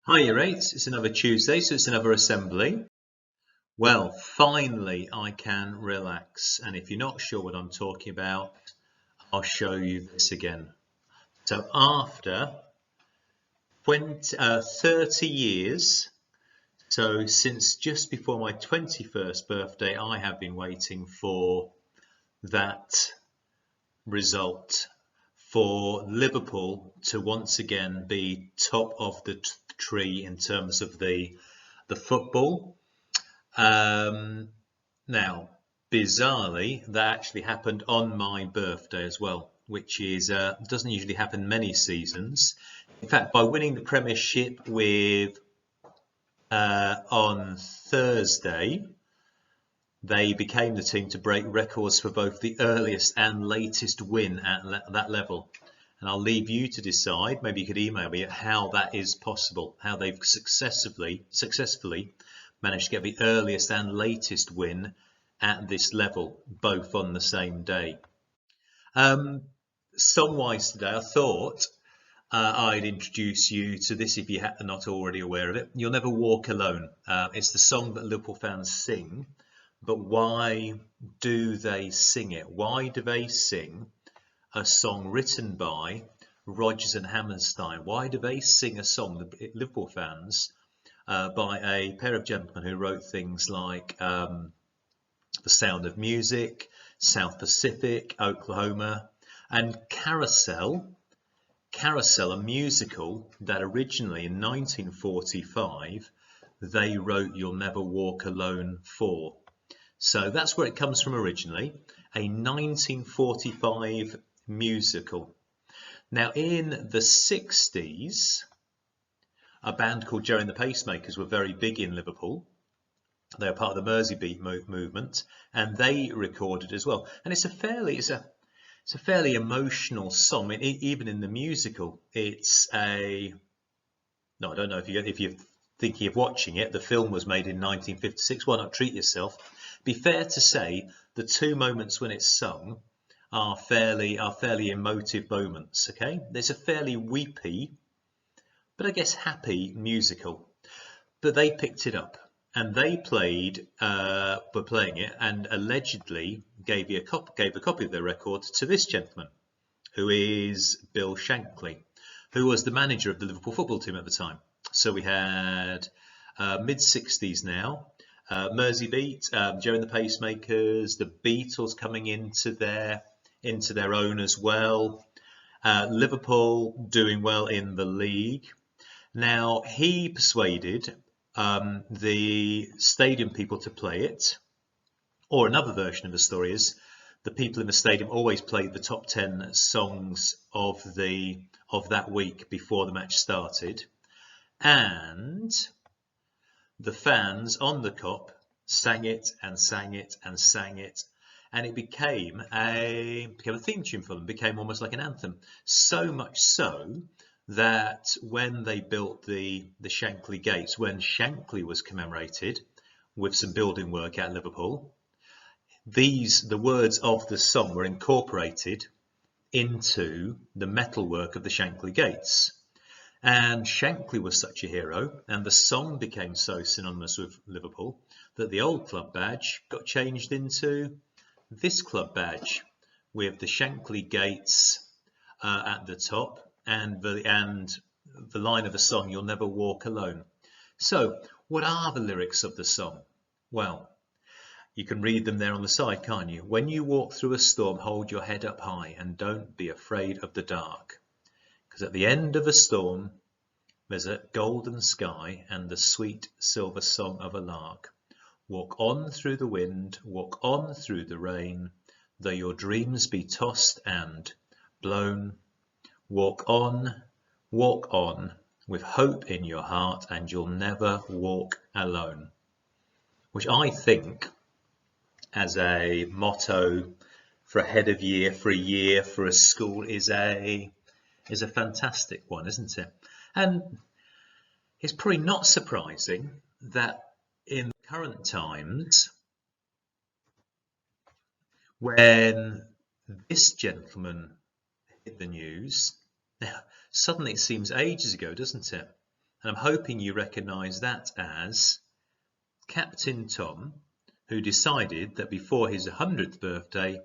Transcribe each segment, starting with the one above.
Hi, your rates. It's another Tuesday, so it's another assembly. Well, finally, I can relax. And if you're not sure what I'm talking about, I'll show you this again. So after 30 years, so since just before my 21st birthday, I have been waiting for that result for Liverpool to once again be top of the tree in terms of the football. Now, bizarrely, that actually happened on my birthday as well, which is doesn't usually happen many seasons. In fact, by winning the Premiership with on Thursday, they became the team to break records for both the earliest and latest win at that level. And I'll leave you to decide. Maybe you could email me how that is possible, how they've successfully managed to get the earliest and latest win at this level, both on the same day. Song-wise today, I thought I'd introduce you to this if you're not already aware of it. You'll Never Walk Alone. It's the song that Liverpool fans sing, but why do they sing it? Why do they sing a song written by Rodgers and Hammerstein? Why do they sing a song, the Liverpool fans, by a pair of gentlemen who wrote things like The Sound of Music, South Pacific, Oklahoma, and Carousel, a musical that originally in 1945 they wrote You'll Never Walk Alone for. So that's where it comes from originally, a 1945 musical. Now in the 60s, a band called Gerry and the Pacemakers were very big in Liverpool. They were part of the Merseybeat movement, and they recorded as well. And it's a fairly emotional song. I mean, even in the musical, it's a no. I don't know if you're thinking of watching it. The film was made in 1956. Why not treat yourself? Be fair to say, the two moments when it's sung are fairly emotive moments. Okay, there's a fairly weepy, but I guess happy musical. But they picked it up and they were playing it, and allegedly gave a copy of their record to this gentleman, who is Bill Shankly, who was the manager of the Liverpool football team at the time. So we had mid-60s now, Merseybeat, Gerry and the Pacemakers, the Beatles coming into their own as well, Liverpool doing well in the league. Now, he persuaded the stadium people to play it, or another version of the story is the people in the stadium always played the top 10 songs of that week before the match started, and the fans on the Kop sang it and sang it and sang it, and it became a theme tune for them, became almost like an anthem. So much so that when they built the Shankly Gates, when Shankly was commemorated with some building work at Liverpool, the words of the song were incorporated into the metalwork of the Shankly Gates. And Shankly was such a hero, and the song became so synonymous with Liverpool, that the old club badge got changed into this club badge with the Shankly Gates at the top, and the line of the song, You'll Never Walk Alone. So what are the lyrics of the song? Well, you can read them there on the side, can't you? When you walk through a storm, hold your head up high and don't be afraid of the dark. Because at the end of a storm, there's a golden sky and the sweet silver song of a lark. Walk on through the wind, walk on through the rain, though your dreams be tossed and blown. Walk on with hope in your heart, and you'll never walk alone. Which I think, as a motto for a head of year, for a year, for a school, is a fantastic one, isn't it? And it's probably not surprising that in current times, when this gentleman hit the news, now suddenly it seems ages ago, doesn't it? And I'm hoping you recognise that as Captain Tom, who decided that before his 100th birthday,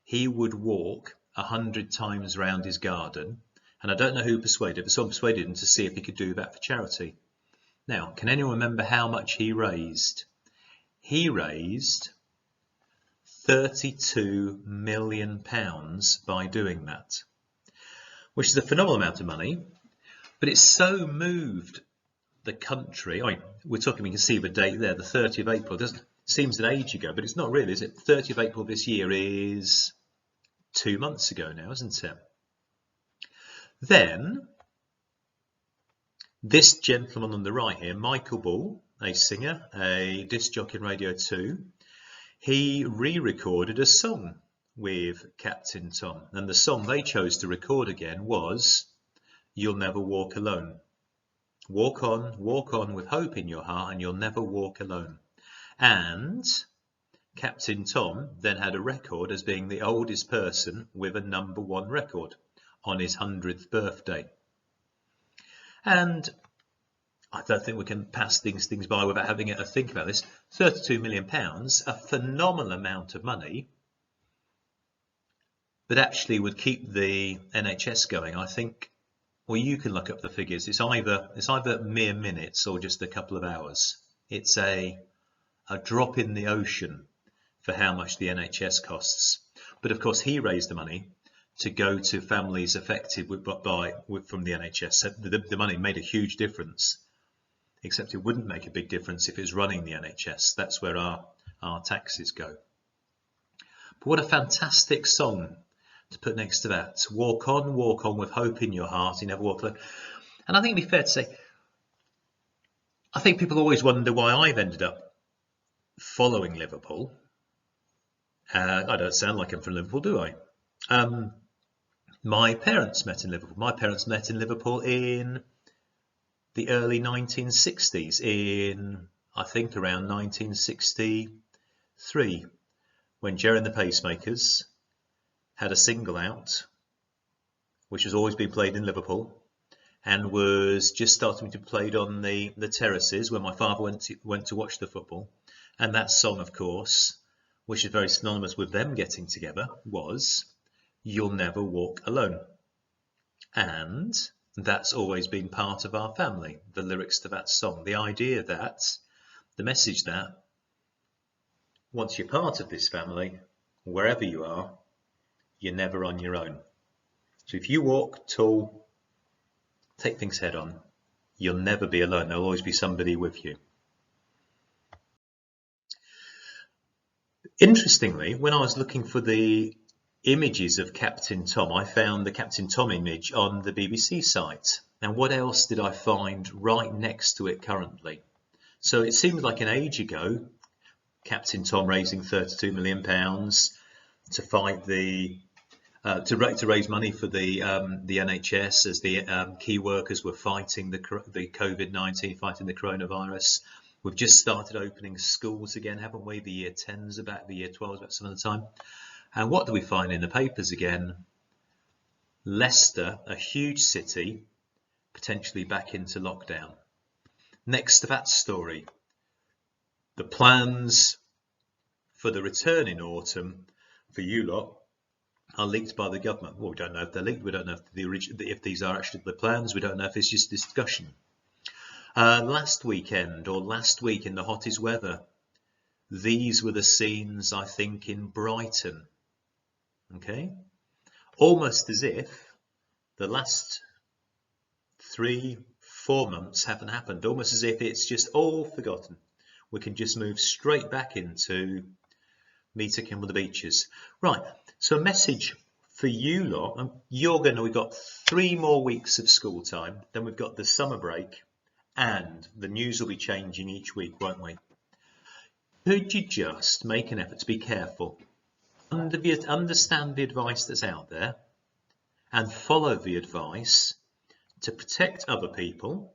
he would walk 100 times round his garden. And I don't know who persuaded, but someone persuaded him to see if he could do that for charity. Now, can anyone remember how much he raised? He raised £32 million by doing that, which is a phenomenal amount of money, but it so moved the country. I mean, we're talking, we can see the date there, the 30th of April. It seems an age ago, but it's not really, is it? 30th of April this year is 2 months ago now, isn't it? Then, this gentleman on the right here, Michael Ball, a singer, a disc jockey in Radio 2, he re-recorded a song with Captain Tom. And the song they chose to record again was You'll Never Walk Alone. Walk on with hope in your heart, and you'll never walk alone. And Captain Tom then had a record as being the oldest person with a #1 record on his 100th birthday. And I don't think we can pass things by without having a think about this. £32 million, a phenomenal amount of money, but actually would keep the NHS going. I think, well, you can look up the figures. It's either mere minutes or just a couple of hours. It's a drop in the ocean for how much the NHS costs. But of course, he raised the money to go to families affected from the NHS. So the money made a huge difference, except it wouldn't make a big difference if it's running the NHS. That's where our taxes go. But what a fantastic song to put next to that. Walk on with hope in your heart, you never walk alone. And I think it'd be fair to say, I think people always wonder why I've ended up following Liverpool. I don't sound like I'm from Liverpool, do I? My parents met in Liverpool. My parents met in Liverpool in the early 1960s, in, I think, around 1963, when Jerry and the Pacemakers had a single out, which has always been played in Liverpool, and was just starting to be played on the terraces when my father went to watch the football. And that song, of course, which is very synonymous with them getting together, was You'll Never Walk Alone. And that's always been part of our family, the lyrics to that song, the idea that, the message that once you're part of this family, wherever you are, you're never on your own. So if you walk tall, take things head on, you'll never be alone. There'll always be somebody with you. Interestingly, when I was looking for the images of Captain Tom, I found the Captain Tom image on the BBC site. Now, what else did I find right next to it currently? So it seemed like an age ago, Captain Tom raising £32 million to fight to raise money for the NHS as the key workers were fighting the COVID-19, fighting the coronavirus. We've just started opening schools again, haven't we? The year 10's about, the year 12's about some of the time. And what do we find in the papers again? Leicester, a huge city, potentially back into lockdown. Next to that story, the plans for the return in autumn for you lot are leaked by the government. Well, we don't know if they're leaked. We don't know if these are actually the plans. We don't know if it's just discussion. Last weekend or last week in the hottest weather, these were the scenes, I think, in Brighton. Okay, almost as if the last 3-4 months haven't happened, almost as if it's just all forgotten. We can just move straight back into Meet Kim on the beaches. Right, so a message for you lot. We've got 3 more weeks of school time, then we've got the summer break, and the news will be changing each week, won't we? Could you just make an effort to be careful? Understand the advice that's out there and follow the advice to protect other people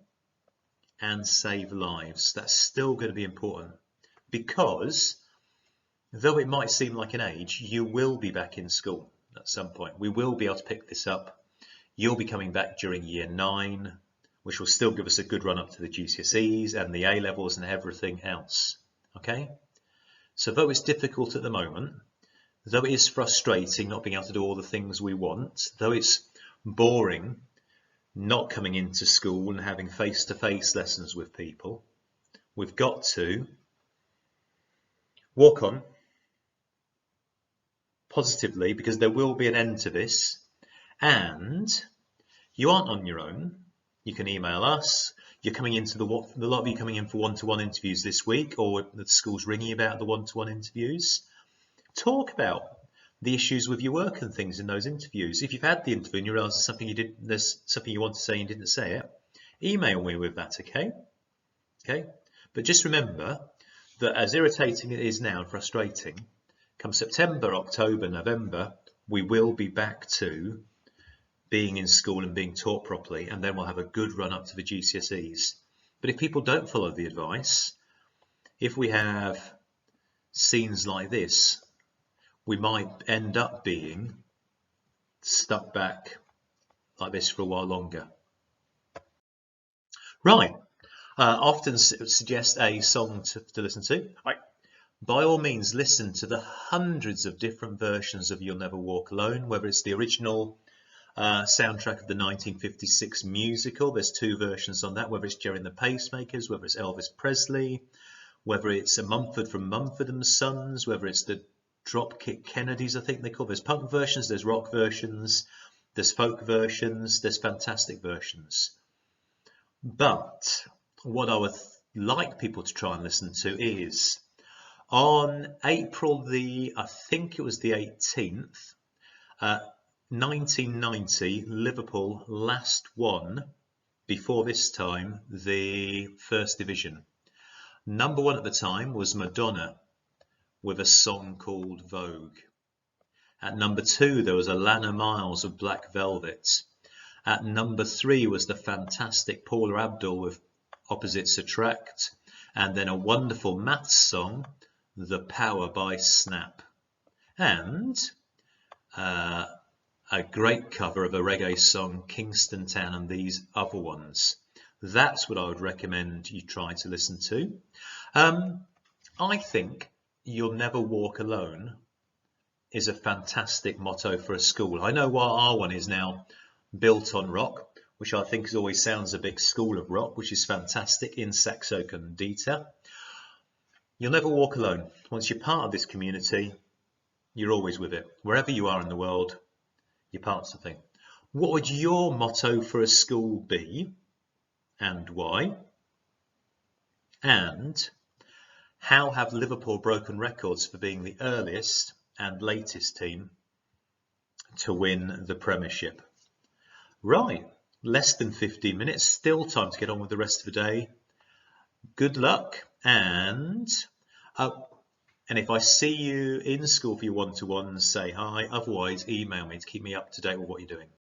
and save lives. That's still going to be important, because though it might seem like an age, you will be back in school at some point. We will be able to pick this up. You'll be coming back during year 9. which will still give us a good run up to the GCSEs and the A-levels and everything else. Okay, so though it's difficult at the moment, though it is frustrating not being able to do all the things we want, though it's boring not coming into school and having face-to-face lessons with people, we've got to walk on positively, because there will be an end to this, and you aren't on your own. You can email us. You're coming into a lot of you coming in for one-to-one interviews this week, or the school's ringing about the one-to-one interviews. Talk about the issues with your work and things in those interviews. If you've had the interview and you realise there's something you want to say and you didn't say it, email me with that, okay? Okay. But just remember that as irritating it is now and frustrating, come September, October, November, we will be back to being in school and being taught properly, and then we'll have a good run up to the GCSEs. But if people don't follow the advice, if we have scenes like this, we might end up being stuck back like this for a while longer. Right. Often suggest a song to listen to. Right. By all means, listen to the hundreds of different versions of You'll Never Walk Alone, whether it's the original soundtrack of the 1956 musical. There's 2 versions on that, whether it's Jerry and the Pacemakers, whether it's Elvis Presley, whether it's a Mumford from Mumford and Sons, whether it's the Dropkick Kennedys, I think they call. There's punk versions, there's rock versions, there's folk versions, there's fantastic versions. But what I would like people to try and listen to is on April I think it was the 18th, 1990, Liverpool last won, before this time, the First Division. Number 1 at the time was Madonna with a song called Vogue. At number 2, there was Alannah Myles of Black Velvet. At number 3 was the fantastic Paula Abdul with Opposites Attract. And then a wonderful maths song, The Power by Snap. And a great cover of a reggae song, Kingston Town, and these other ones. That's what I would recommend you try to listen to. I think You'll Never Walk Alone is a fantastic motto for a school. I know what our one is now built on rock, which I think always sounds a big school of rock, which is fantastic, in Saxo Condita. You'll never walk alone. Once you're part of this community, you're always with it. Wherever you are in the world, you're part of something. What would your motto for a school be, and why? And how have Liverpool broken records for being the earliest and latest team to win the Premiership? Right, less than 15 minutes, still time to get on with the rest of the day. Good luck, and if I see you in school for your one-to-one, say hi. Otherwise, email me to keep me up to date with what you're doing.